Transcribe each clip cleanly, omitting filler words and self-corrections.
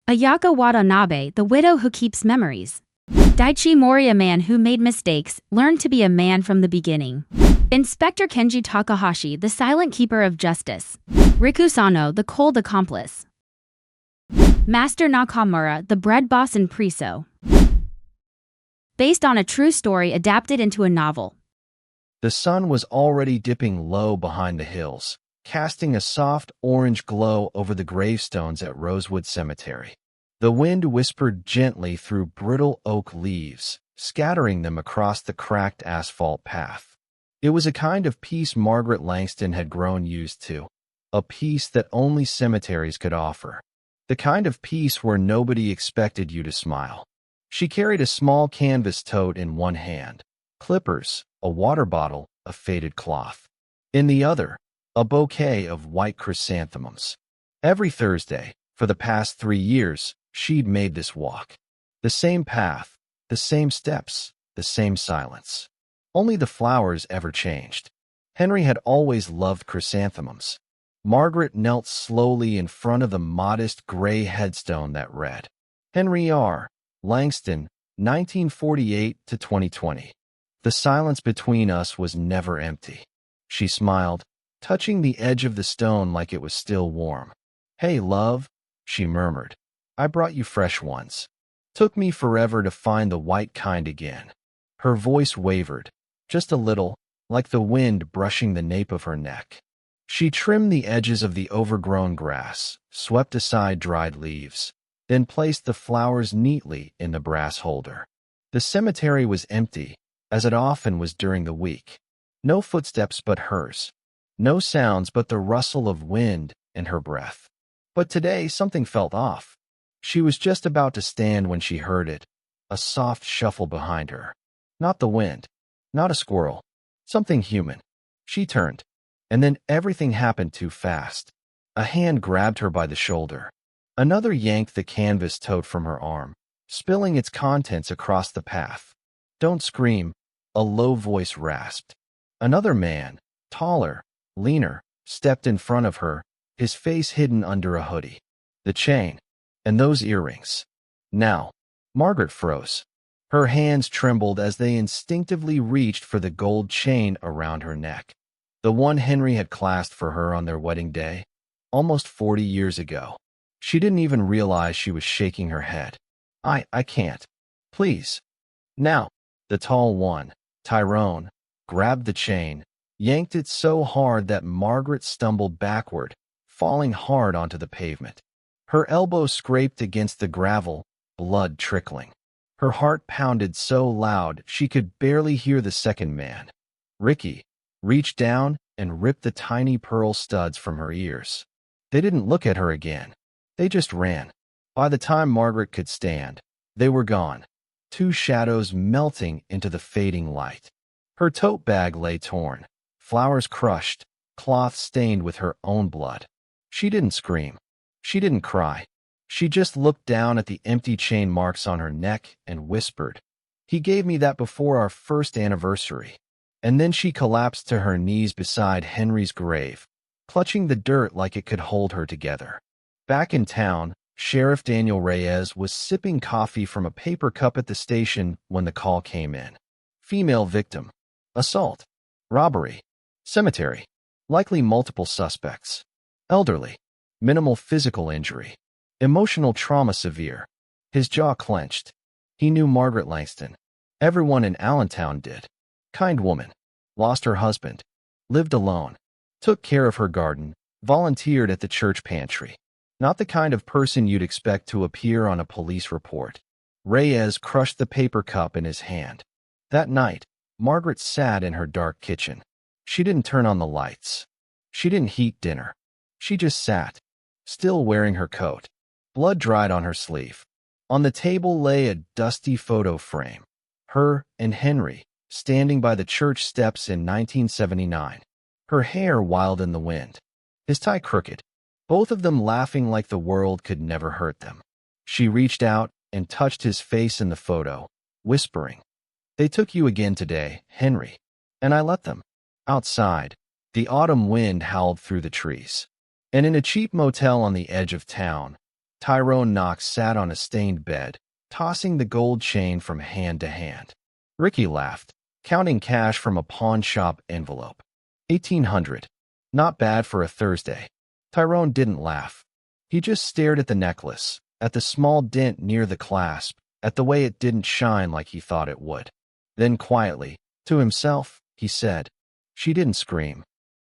Ayaka Watanabe, the widow who keeps memories. Daichi Mori, a man who made mistakes, learned to be a man from the beginning. Inspector Kenji Takahashi, the silent keeper of justice. Riku Sano, the cold accomplice. Master Nakamura, the bread boss in Priso. Based on a true story adapted into a novel. The sun was already dipping low behind the hills, casting a soft orange glow over the gravestones at Rosewood Cemetery. The wind whispered gently through brittle oak leaves, scattering them across the cracked asphalt path. It was a kind of peace Margaret Langston had grown used to, a peace that only cemeteries could offer. The kind of peace where nobody expected you to smile. She carried a small canvas tote in one hand, clippers, a water bottle, a faded cloth. In the other, a bouquet of white chrysanthemums. Every Thursday, for the past 3 years, she'd made this walk. The same path, the same steps, the same silence. Only the flowers ever changed. Henry had always loved chrysanthemums. Margaret knelt slowly in front of the modest gray headstone that read, Henry R. Langston, 1948 to 2020. The silence between us was never empty. She smiled, touching the edge of the stone like it was still warm. Hey, love, she murmured. I brought you fresh ones. Took me forever to find the white kind again. Her voice wavered, just a little, like the wind brushing the nape of her neck. She trimmed the edges of the overgrown grass, swept aside dried leaves, then placed the flowers neatly in the brass holder. The cemetery was empty, as it often was during the week. No footsteps but hers. No sounds but the rustle of wind and her breath. But today something felt off. She was just about to stand when she heard it, a soft shuffle behind her. Not the wind, not a squirrel, something human. She turned, and then everything happened too fast. A hand grabbed her by the shoulder. Another yanked the canvas tote from her arm, spilling its contents across the path. Don't scream, a low voice rasped. Another man, taller, leaner, stepped in front of her, his face hidden under a hoodie. The chain, and those earrings. Now, Margaret froze. Her hands trembled as they instinctively reached for the gold chain around her neck. The one Henry had clasped for her on their wedding day, almost 40 years ago. She didn't even realize she was shaking her head. I can't. Please. Now, the tall one, Tyrone, grabbed the chain, yanked it so hard that Margaret stumbled backward, falling hard onto the pavement. Her elbow scraped against the gravel, blood trickling. Her heart pounded so loud she could barely hear the second man. Ricky reached down and ripped the tiny pearl studs from her ears. They didn't look at her again. They just ran. By the time Margaret could stand, they were gone, two shadows melting into the fading light. Her tote bag lay torn, flowers crushed, cloth stained with her own blood. She didn't scream. She didn't cry. She just looked down at the empty chain marks on her neck and whispered, "He gave me that before our first anniversary." And then she collapsed to her knees beside Henry's grave, clutching the dirt like it could hold her together. Back in town, Sheriff Daniel Reyes was sipping coffee from a paper cup at the station when the call came in. Female victim. Assault. Robbery. Cemetery. Likely multiple suspects. Elderly. Minimal physical injury. Emotional trauma severe. His jaw clenched. He knew Margaret Langston. Everyone in Allentown did. Kind woman. Lost her husband. Lived alone. Took care of her garden. Volunteered at the church pantry. Not the kind of person you'd expect to appear on a police report. Reyes crushed the paper cup in his hand. That night, Margaret sat in her dark kitchen. She didn't turn on the lights. She didn't heat dinner. She just sat, still wearing her coat. Blood dried on her sleeve. On the table lay a dusty photo frame. Her and Henry, standing by the church steps in 1979. Her hair wild in the wind. His tie crooked. Both of them laughing like the world could never hurt them. She reached out and touched his face in the photo, whispering, "They took you again today, Henry." And I let them. Outside, the autumn wind howled through the trees. And in a cheap motel on the edge of town, Tyrone Knox sat on a stained bed, tossing the gold chain from hand to hand. Ricky laughed, counting cash from a pawn shop envelope. 1800. Not bad for a Thursday. Tyrone didn't laugh. He just stared at the necklace, at the small dent near the clasp, at the way it didn't shine like he thought it would. Then quietly, to himself, he said, "She didn't scream."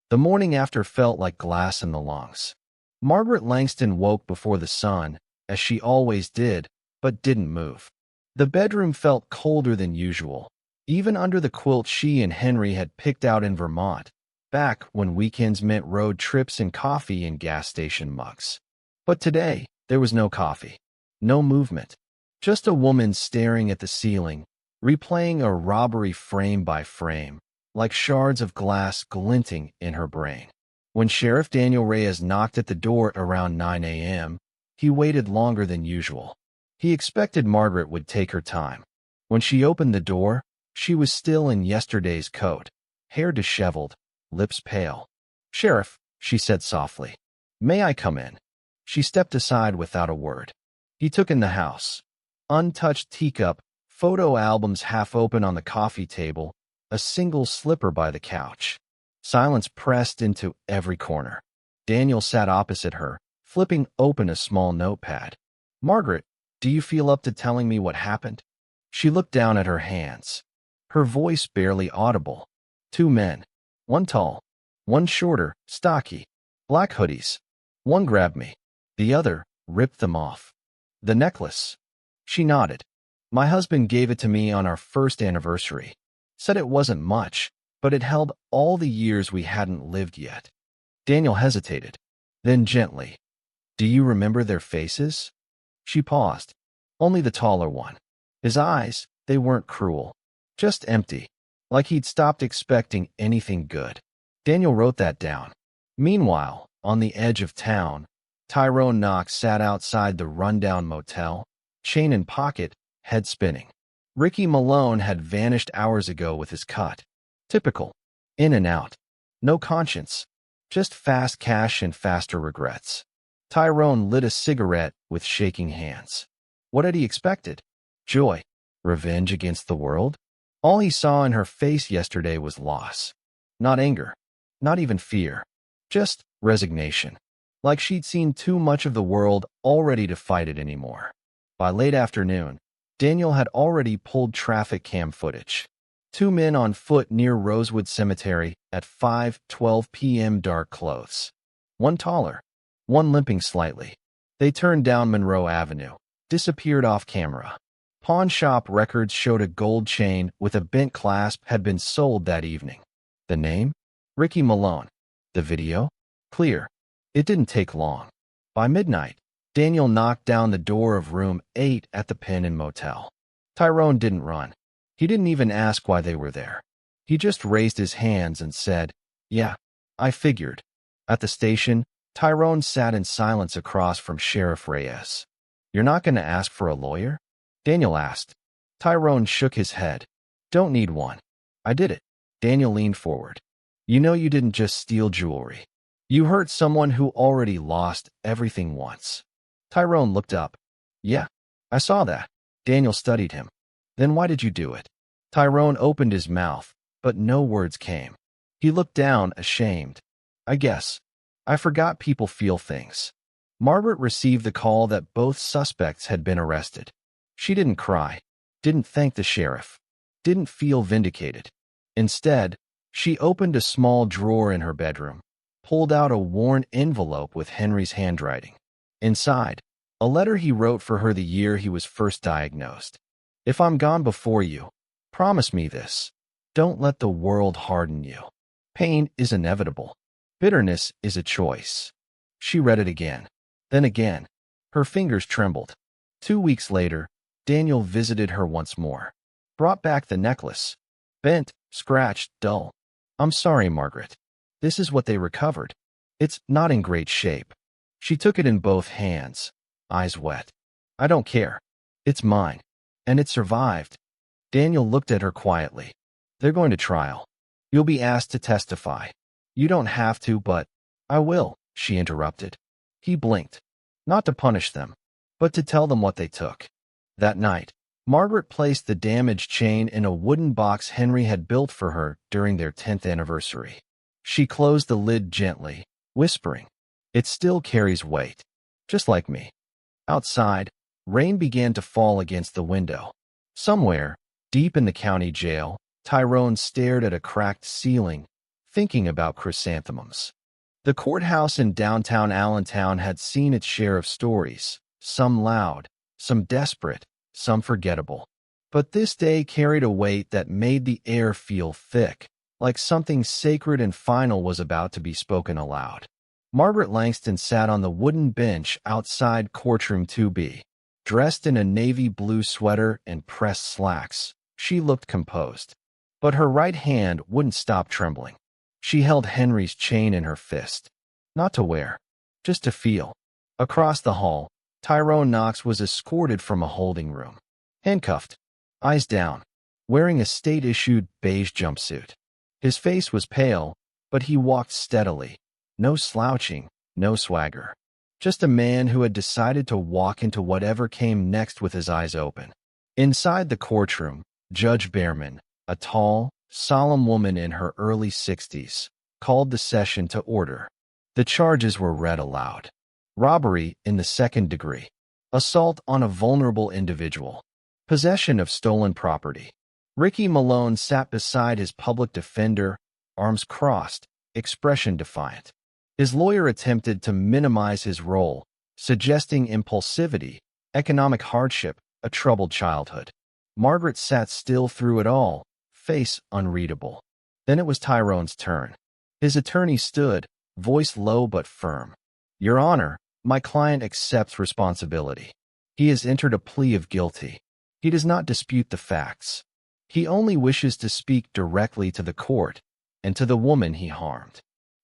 The morning after felt like glass in the lungs. Margaret Langston woke before the sun, as she always did, but didn't move. The bedroom felt colder than usual, even under the quilt she and Henry had picked out in Vermont, back when weekends meant road trips and coffee in gas station mugs. But today, there was no coffee, no movement, just a woman staring at the ceiling, replaying a robbery frame by frame, like shards of glass glinting in her brain. When Sheriff Daniel Reyes knocked at the door around 9 a.m., he waited longer than usual. He expected Margaret would take her time. When she opened the door, she was still in yesterday's coat, hair disheveled, lips pale. "Sheriff," she said softly, "may I come in?" She stepped aside without a word. He took in the house. Untouched teacup, photo albums half open on the coffee table, a single slipper by the couch. Silence pressed into every corner. Daniel sat opposite her, flipping open a small notepad. "Margaret, do you feel up to telling me what happened?" She looked down at her hands. Her voice barely audible. Two men. One tall, one shorter, stocky, black hoodies. One grabbed me. The other ripped them off. "The necklace." She nodded. "My husband gave it to me on our first anniversary. Said it wasn't much, but it held all the years we hadn't lived yet." Daniel hesitated. Then gently, "Do you remember their faces?" She paused. Only the taller one. His eyes, they weren't cruel. Just empty, like he'd stopped expecting anything good. Daniel wrote that down. Meanwhile, on the edge of town, Tyrone Knox sat outside the rundown motel, chain in pocket, head spinning. Ricky Malone had vanished hours ago with his cut. Typical. In and out. No conscience. Just fast cash and faster regrets. Tyrone lit a cigarette with shaking hands. What had he expected? Joy? Revenge against the world? All he saw in her face yesterday was loss. Not anger. Not even fear. Just resignation. Like she'd seen too much of the world already to fight it anymore. By late afternoon, Daniel had already pulled traffic cam footage. Two men on foot near Rosewood Cemetery at 5:12 p.m. dark clothes. One taller, one limping slightly. They turned down Monroe Avenue, disappeared off camera. Pawn shop records showed a gold chain with a bent clasp had been sold that evening. The name? Ricky Malone. The video? Clear. It didn't take long. By midnight, Daniel knocked down the door of room 8 at the Penn Inn Motel. Tyrone didn't run. He didn't even ask why they were there. He just raised his hands and said, "Yeah, I figured." At the station, Tyrone sat in silence across from Sheriff Reyes. "You're not going to ask for a lawyer?" Daniel asked. Tyrone shook his head. "Don't need one. I did it." Daniel leaned forward. "You know you didn't just steal jewelry. You hurt someone who already lost everything once." Tyrone looked up. "Yeah, I saw that." Daniel studied him. "Then why did you do it?" Tyrone opened his mouth, but no words came. He looked down, ashamed. "I guess. I forgot people feel things." Margaret received the call that both suspects had been arrested. She didn't cry, didn't thank the sheriff, didn't feel vindicated. Instead, she opened a small drawer in her bedroom, pulled out a worn envelope with Henry's handwriting. Inside, a letter he wrote for her the year he was first diagnosed. "If I'm gone before you, promise me this. Don't let the world harden you. Pain is inevitable. Bitterness is a choice." She read it again, then again. Her fingers trembled. 2 weeks later, Daniel visited her once more. Brought back the necklace. Bent, scratched, dull. "I'm sorry, Margaret. This is what they recovered. It's not in great shape." She took it in both hands, eyes wet. "I don't care. It's mine. And it survived." Daniel looked at her quietly. "They're going to trial. You'll be asked to testify." "You don't have to, but..." "I will," she interrupted. He blinked. "Not to punish them, but to tell them what they took. That night, Margaret placed the damaged chain in a wooden box Henry had built for her during their 10th anniversary. She closed the lid gently, whispering, "It still carries weight, just like me." Outside, rain began to fall against the window. Somewhere, deep in the county jail, Tyrone stared at a cracked ceiling, thinking about chrysanthemums. The courthouse in downtown Allentown had seen its share of stories, some loud, some desperate, some forgettable. But this day carried a weight that made the air feel thick, like something sacred and final was about to be spoken aloud. Margaret Langston sat on the wooden bench outside courtroom 2B. Dressed in a navy blue sweater and pressed slacks, she looked composed. But her right hand wouldn't stop trembling. She held Henry's chain in her fist. Not to wear, just to feel. Across the hall, Tyrone Knox was escorted from a holding room. Handcuffed, eyes down, wearing a state-issued beige jumpsuit. His face was pale, but he walked steadily. No slouching, no swagger. Just a man who had decided to walk into whatever came next with his eyes open. Inside the courtroom, Judge Behrman, a tall, solemn woman in her early 60s, called the session to order. The charges were read aloud. Robbery in the second degree. Assault on a vulnerable individual. Possession of stolen property. Ricky Malone sat beside his public defender, arms crossed, expression defiant. His lawyer attempted to minimize his role, suggesting impulsivity, economic hardship, a troubled childhood. Margaret sat still through it all, face unreadable. Then it was Tyrone's turn. His attorney stood, voice low but firm. "Your Honor, my client accepts responsibility. He has entered a plea of guilty. He does not dispute the facts. He only wishes to speak directly to the court and to the woman he harmed."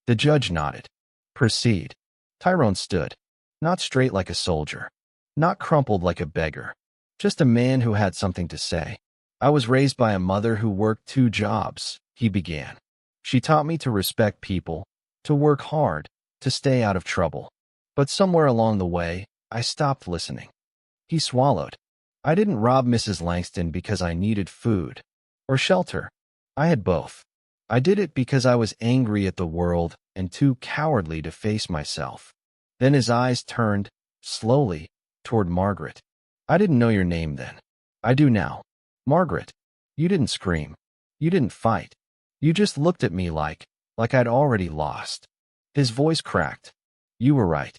The judge nodded. "Proceed." Tyrone stood, not straight like a soldier, not crumpled like a beggar, just a man who had something to say. "I was raised by a mother who worked 2 jobs," he began. "She taught me to respect people, to work hard, to stay out of trouble. But somewhere along the way, I stopped listening." He swallowed. "I didn't rob Mrs. Langston because I needed food or shelter. I had both. I did it because I was angry at the world and too cowardly to face myself." Then his eyes turned, slowly, toward Margaret. "I didn't know your name then. I do now. Margaret, you didn't scream. You didn't fight. You just looked at me like I'd already lost." His voice cracked. "You were right."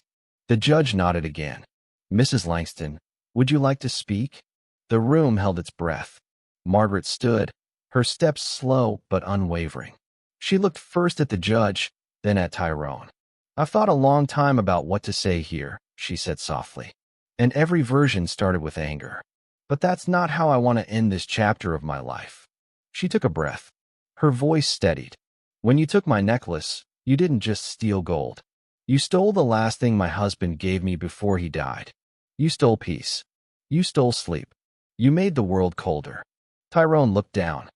The judge nodded again. "Mrs. Langston, would you like to speak?" The room held its breath. Margaret stood, her steps slow but unwavering. She looked first at the judge, then at Tyrone. "I've thought a long time about what to say here," she said softly. "And every version started with anger. But that's not how I want to end this chapter of my life." She took a breath. Her voice steadied. "When you took my necklace, you didn't just steal gold. You stole the last thing my husband gave me before he died. You stole peace. You stole sleep. You made the world colder." Tyrone looked down.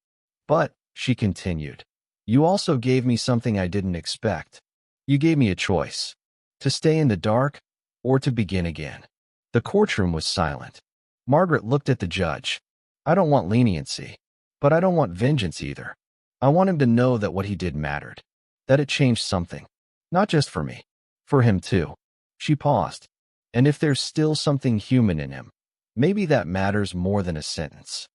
"But," she continued, "you also gave me something I didn't expect. You gave me a choice. To stay in the dark, or to begin again." The courtroom was silent. Margaret looked at the judge. "I don't want leniency, but I don't want vengeance either. I want him to know that what he did mattered, that it changed something. Not just for me, for him too." She paused. "And if there's still something human in him, maybe that matters more than a sentence."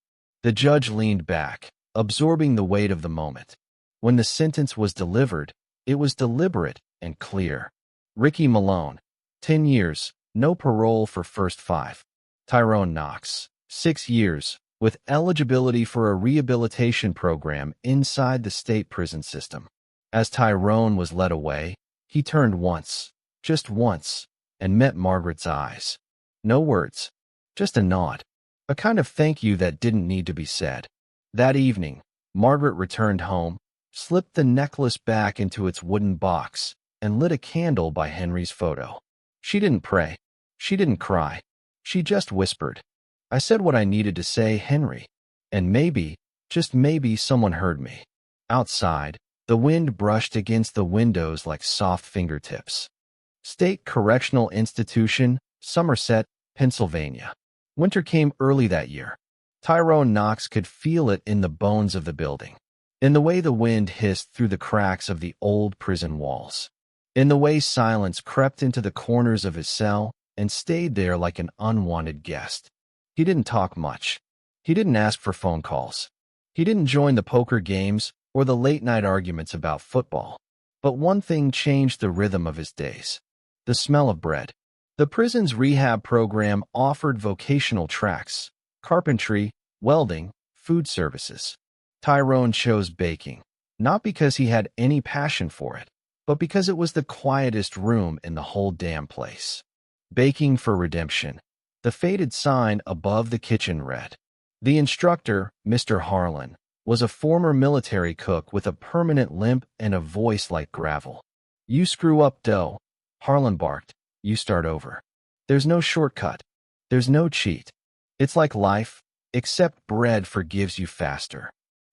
The judge leaned back, absorbing the weight of the moment. When the sentence was delivered, it was deliberate and clear. Ricky Malone, 10 years, no parole for first 5. Tyrone Knox, 6 years, with eligibility for a rehabilitation program inside the state prison system. As Tyrone was led away, he turned once, just once, and met Margaret's eyes. No words, just a nod, a kind of thank you that didn't need to be said. That evening, Margaret returned home, slipped the necklace back into its wooden box, and lit a candle by Henry's photo. She didn't pray. She didn't cry. She just whispered, "I said what I needed to say, Henry." And maybe, just maybe, someone heard me. Outside, the wind brushed against the windows like soft fingertips. State Correctional Institution, Somerset, Pennsylvania. Winter came early that year. Tyrone Knox could feel it in the bones of the building, in the way the wind hissed through the cracks of the old prison walls, in the way silence crept into the corners of his cell and stayed there like an unwanted guest. He didn't talk much. He didn't ask for phone calls. He didn't join the poker games or the late-night arguments about football. But one thing changed the rhythm of his days: the smell of bread. The prison's rehab program offered vocational tracks: carpentry, welding, food services. Tyrone chose baking, not because he had any passion for it, but because it was the quietest room in the whole damn place. Baking for redemption. The faded sign above the kitchen read. The instructor, Mr. Harlan, was a former military cook with a permanent limp and a voice like gravel. "You screw up dough," Harlan barked, "you start over. There's no shortcut. There's no cheat. It's like life, except bread forgives you faster."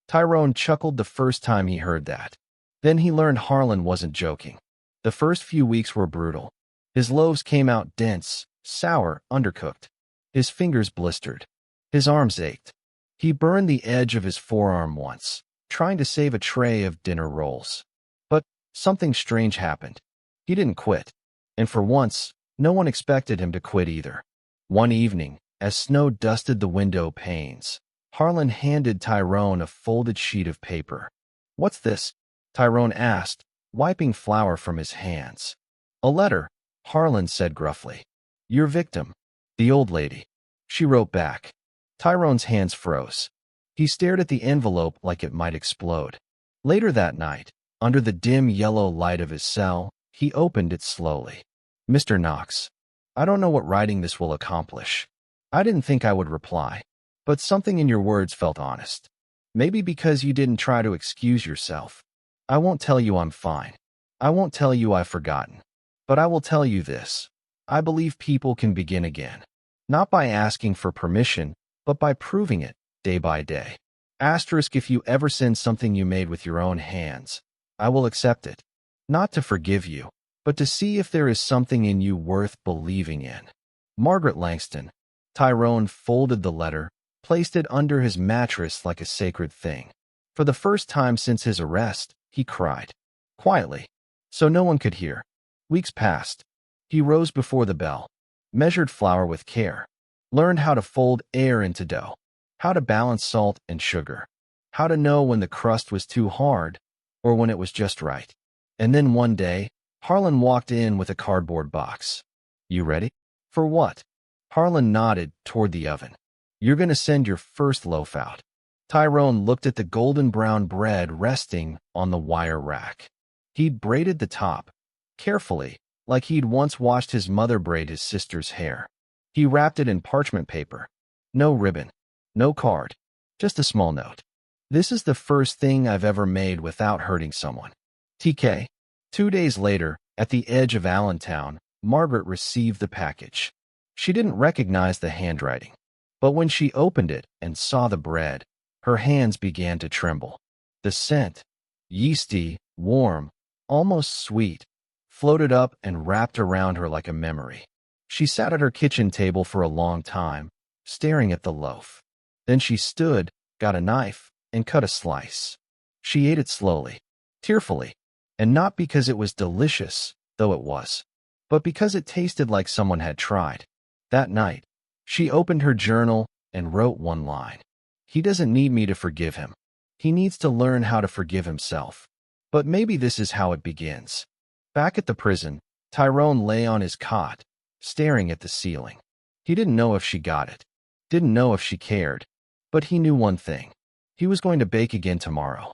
Tyrone chuckled the first time he heard that. Then he learned Harlan wasn't joking. The first few weeks were brutal. His loaves came out dense, sour, undercooked. His fingers blistered. His arms ached. He burned the edge of his forearm once, trying to save a tray of dinner rolls. But something strange happened. He didn't quit. And for once, no one expected him to quit either. One evening, as snow dusted the window panes, Harlan handed Tyrone a folded sheet of paper. "What's this?" Tyrone asked, wiping flour from his hands. "A letter," Harlan said gruffly. "Your victim, the old lady." She wrote back. Tyrone's hands froze. He stared at the envelope like it might explode. Later that night, under the dim yellow light of his cell, he opened it slowly. "Mr. Knox, I don't know what writing this will accomplish. I didn't think I would reply, but something in your words felt honest. Maybe because you didn't try to excuse yourself. I won't tell you I'm fine. I won't tell you I've forgotten. But I will tell you this. I believe people can begin again. Not by asking for permission, but by proving it, day by day. Asterisk if you ever send something you made with your own hands, I will accept it. Not to forgive you, but to see if there is something in you worth believing in. Margaret Langston." Tyrone folded the letter, placed it under his mattress like a sacred thing. For the first time since his arrest, he cried. Quietly, so no one could hear. Weeks passed. He rose before the bell, measured flour with care, learned how to fold air into dough, how to balance salt and sugar, how to know when the crust was too hard or when it was just right. And then one day, Harlan walked in with a cardboard box. "You ready?" "For what?" Harlan nodded toward the oven. "You're going to send your first loaf out." Tyrone looked at the golden brown bread resting on the wire rack. He'd braided the top, carefully, like he'd once watched his mother braid his sister's hair. He wrapped it in parchment paper. No ribbon, no card, just a small note. "This is the first thing I've ever made without hurting someone. TK." 2 days later, at the edge of Allentown, Margaret received the package. She didn't recognize the handwriting, but when she opened it and saw the bread, her hands began to tremble. The scent, yeasty, warm, almost sweet, floated up and wrapped around her like a memory. She sat at her kitchen table for a long time, staring at the loaf. Then she stood, got a knife, and cut a slice. She ate it slowly, tearfully, and not because it was delicious, though it was, but because it tasted like someone had tried. That night, she opened her journal and wrote one line. "He doesn't need me to forgive him. He needs to learn how to forgive himself. But maybe this is how it begins." Back at the prison, Tyrone lay on his cot, staring at the ceiling. He didn't know if she got it, didn't know if she cared, but he knew one thing. He was going to bake again tomorrow.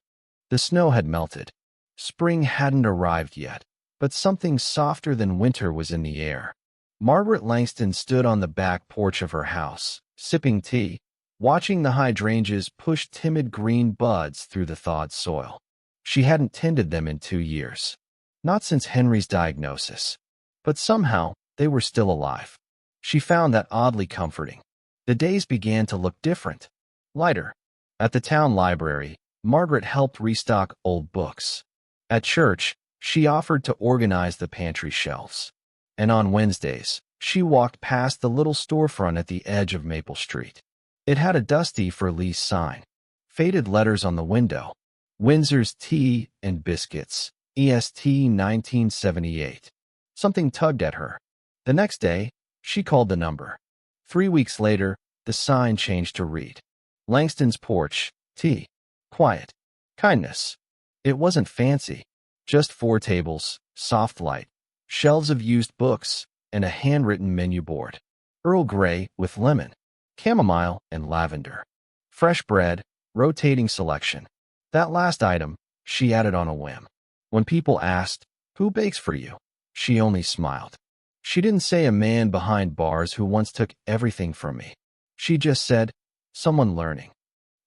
The snow had melted. Spring hadn't arrived yet, but something softer than winter was in the air. Margaret Langston stood on the back porch of her house, sipping tea, watching the hydrangeas push timid green buds through the thawed soil. She hadn't tended them in 2 years. Not since Henry's diagnosis. But somehow, they were still alive. She found that oddly comforting. The days began to look different, lighter. At the town library, Margaret helped restock old books. At church, she offered to organize the pantry shelves. And on Wednesdays, She walked past the little storefront at the edge of Maple Street. It had a dusty for lease sign, faded letters on the window, Windsor's Tea and Biscuits, EST 1978. Something tugged at her. The next day, she called the number. 3 weeks later, the sign changed to read, Langston's Porch, Tea, Quiet, Kindness. It wasn't fancy, just 4 tables, soft light, shelves of used books, and a handwritten menu board. Earl Grey with lemon, chamomile, and lavender. Fresh bread, rotating selection. That last item, she added on a whim. When people asked, "Who bakes for you?" she only smiled. She didn't say a man behind bars who once took everything from me. She just said, someone learning.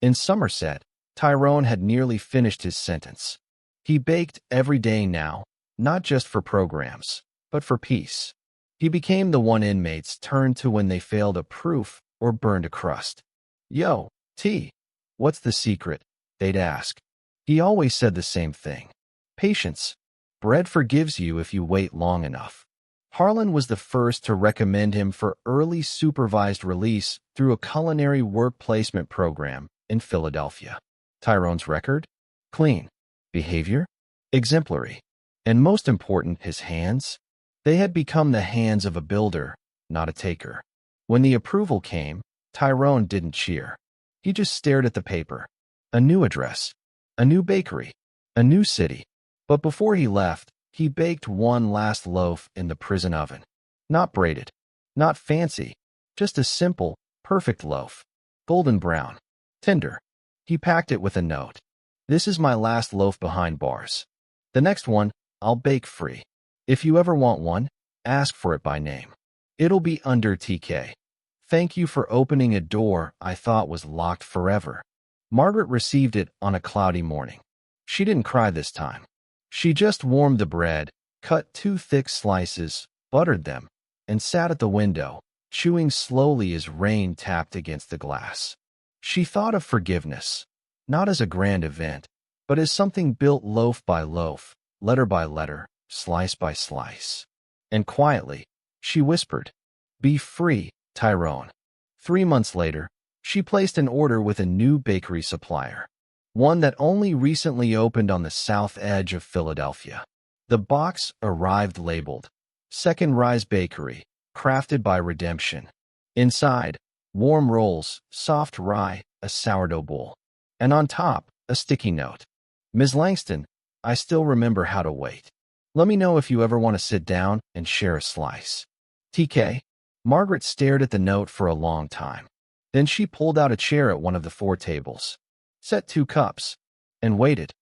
In Somerset, Tyrone had nearly finished his sentence. He baked every day now, not just for programs, but for peace. He became the one inmates turned to when they failed a proof or burned a crust. "Yo, T, what's the secret?" they'd ask. He always said the same thing. Patience. Bread forgives you if you wait long enough. Harlan was the first to recommend him for early supervised release through a culinary work placement program in Philadelphia. Tyrone's record? Clean. Behavior? Exemplary. And most important, his hands? They had become the hands of a builder, not a taker. When the approval came, Tyrone didn't cheer. He just stared at the paper. A new address. A new bakery. A new city. But before he left, he baked one last loaf in the prison oven. Not braided. Not fancy. Just a simple, perfect loaf. Golden brown. Tender. He packed it with a note. "This is my last loaf behind bars. The next one, I'll bake free. If you ever want one, ask for it by name. It'll be under TK. Thank you for opening a door I thought was locked forever." Margaret received it on a cloudy morning. She didn't cry this time. She just warmed the bread, cut 2 thick slices, buttered them, and sat at the window, chewing slowly as rain tapped against the glass. She thought of forgiveness, not as a grand event, but as something built loaf by loaf, letter by letter, slice by slice. And quietly, she whispered, "Be free, Tyrone." 3 months later, she placed an order with a new bakery supplier, one that only recently opened on the south edge of Philadelphia. The box arrived labeled, Second Rise Bakery, crafted by Redemption. Inside, warm rolls, soft rye, a sourdough bowl. And on top, a sticky note. "Ms. Langston, I still remember how to wait. Let me know if you ever want to sit down and share a slice. TK." Margaret stared at the note for a long time. Then she pulled out a chair at one of the 4 tables, set 2 cups, and waited.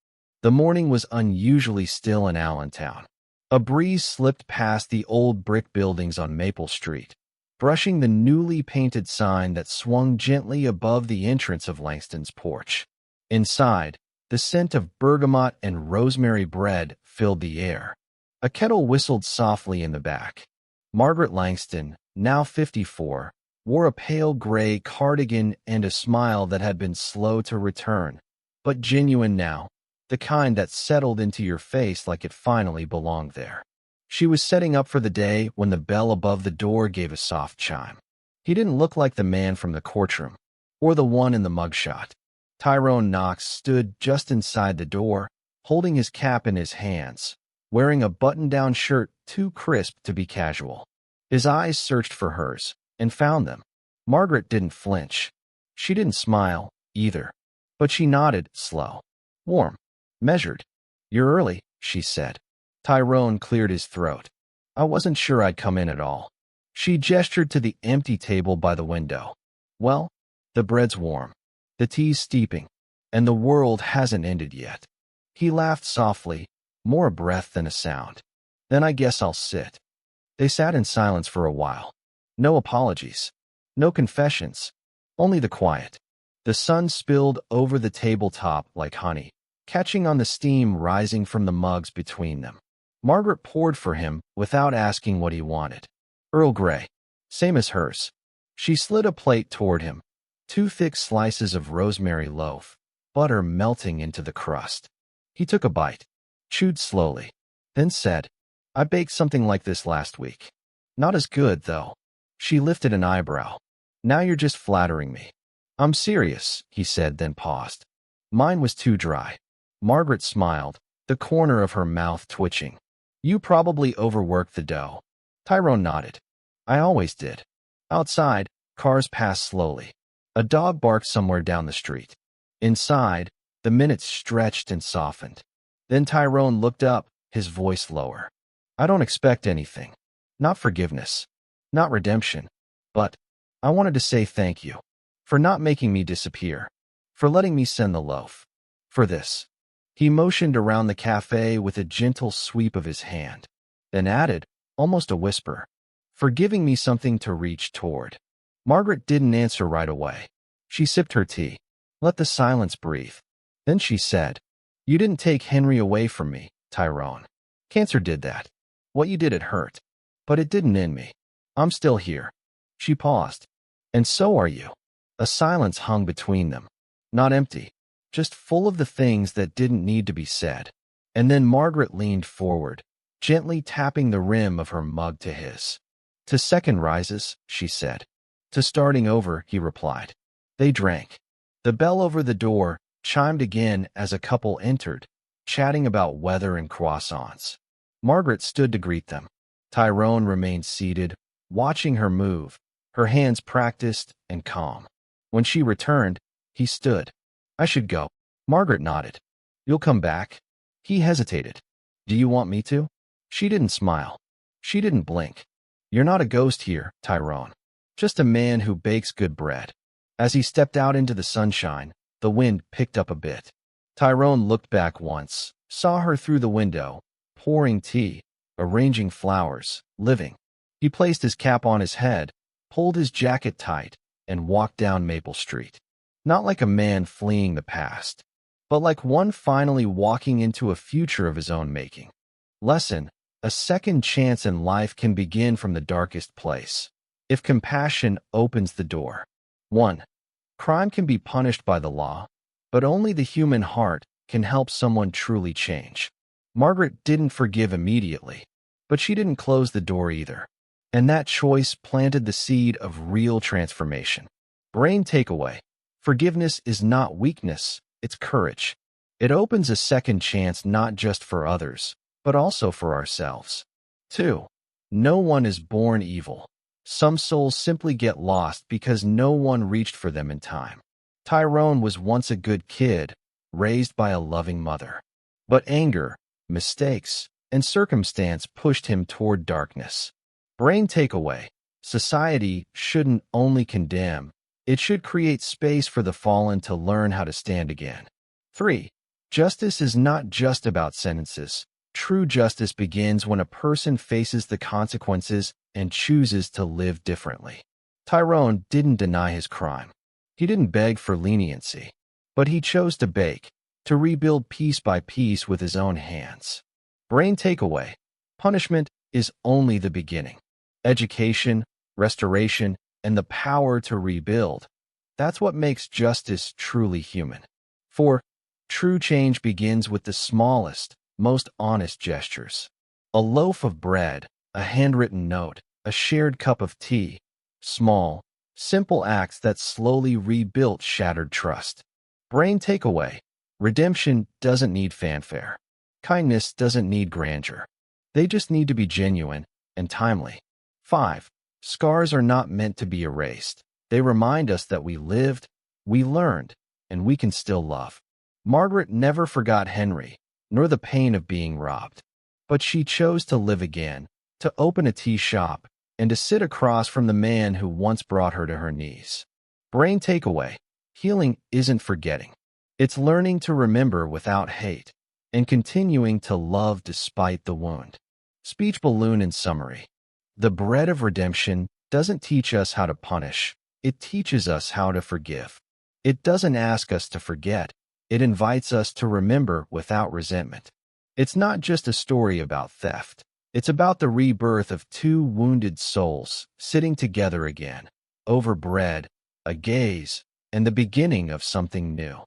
The morning was unusually still in Allentown. A breeze slipped past the old brick buildings on Maple Street, brushing the newly painted sign that swung gently above the entrance of Langston's Porch. Inside, the scent of bergamot and rosemary bread filled the air. A kettle whistled softly in the back. Margaret Langston, now 54, wore a pale gray cardigan and a smile that had been slow to return, but genuine now, the kind that settled into your face like it finally belonged there. She was setting up for the day when the bell above the door gave a soft chime. He didn't look like the man from the courtroom, or the one in the mugshot. Tyrone Knox stood just inside the door, holding his cap in his hands, wearing a button-down shirt too crisp to be casual. His eyes searched for hers, and found them. Margaret didn't flinch. She didn't smile, either. But she nodded, slow, warm, measured. "You're early," she said. Tyrone cleared his throat. "I wasn't sure I'd come in at all." She gestured to the empty table by the window. "Well, the bread's warm, the tea's steeping, and the world hasn't ended yet." He laughed softly, more a breath than a sound. "Then I guess I'll sit." They sat in silence for a while. No apologies. No confessions. Only the quiet. The sun spilled over the tabletop like honey, catching on the steam rising from the mugs between them. Margaret poured for him without asking what he wanted. Earl Grey. Same as hers. She slid a plate toward him. 2 thick slices of rosemary loaf, butter melting into the crust. He took a bite, chewed slowly, then said, "I baked something like this last week. Not as good, though. She lifted an eyebrow. Now you're just flattering me. I'm serious, he said, then paused. Mine was too dry. Margaret smiled, the corner of her mouth twitching. You probably overworked the dough. Tyrone nodded. I always did. Outside, cars passed slowly. A dog barked somewhere down the street. Inside, the minutes stretched and softened. Then Tyrone looked up, his voice lower. I don't expect anything. Not forgiveness. Not redemption. But I wanted to say thank you. For not making me disappear. For letting me send the loaf. For this. He motioned around the cafe with a gentle sweep of his hand. Then added, almost a whisper, for giving me something to reach toward. Margaret didn't answer right away. She sipped her tea. Let the silence breathe. Then she said, You didn't take Henry away from me, Tyrone. Cancer did that. What you did, it hurt. But it didn't end me. I'm still here. She paused. And so are you. A silence hung between them. Not empty. Just full of the things that didn't need to be said. And then Margaret leaned forward, gently tapping the rim of her mug to his. To second rises, she said. To starting over, he replied. They drank. The bell over the door chimed again as a couple entered, chatting about weather and croissants. Margaret stood to greet them. Tyrone remained seated, watching her move, her hands practiced and calm. When she returned, he stood. I should go. Margaret nodded. You'll come back? He hesitated. Do you want me to? She didn't smile. She didn't blink. You're not a ghost here, Tyrone. Just a man who bakes good bread. As he stepped out into the sunshine, the wind picked up a bit. Tyrone looked back once, saw her through the window, pouring tea, arranging flowers, living. He placed his cap on his head, pulled his jacket tight, and walked down Maple Street. Not like a man fleeing the past, but like one finally walking into a future of his own making. Lesson: a second chance in life can begin from the darkest place, if compassion opens the door. 1. Crime can be punished by the law, but only the human heart can help someone truly change. Margaret didn't forgive immediately, but she didn't close the door either. And that choice planted the seed of real transformation. Brain takeaway. Forgiveness is not weakness, it's courage. It opens a second chance not just for others, but also for ourselves. 2. No one is born evil. Some souls simply get lost because no one reached for them in time. Tyrone was once a good kid, raised by a loving mother. But anger, mistakes, and circumstance pushed him toward darkness. Brain takeaway. Society shouldn't only condemn. It should create space for the fallen to learn how to stand again. 3. Justice is not just about sentences. True justice begins when a person faces the consequences and chooses to live differently. Tyrone didn't deny his crime. He didn't beg for leniency. But he chose to bake, to rebuild piece by piece with his own hands. Brain takeaway. Punishment is only the beginning. Education, restoration, and the power to rebuild. That's what makes justice truly human. 4. True change begins with the smallest, most honest gestures. A loaf of bread, a handwritten note, a shared cup of tea. Small, simple acts that slowly rebuilt shattered trust. Brain takeaway. Redemption doesn't need fanfare. Kindness doesn't need grandeur. They just need to be genuine and timely. 5. Scars are not meant to be erased. They remind us that we lived, we learned, and we can still love. Margaret never forgot Henry, nor the pain of being robbed. But she chose to live again, to open a tea shop, and to sit across from the man who once brought her to her knees. Brain takeaway. Healing isn't forgetting. It's learning to remember without hate, and continuing to love despite the wound. Speech balloon in summary. The bread of redemption doesn't teach us how to punish. It teaches us how to forgive. It doesn't ask us to forget. It invites us to remember without resentment. It's not just a story about theft. It's about the rebirth of two wounded souls sitting together again, over bread, a gaze, and the beginning of something new.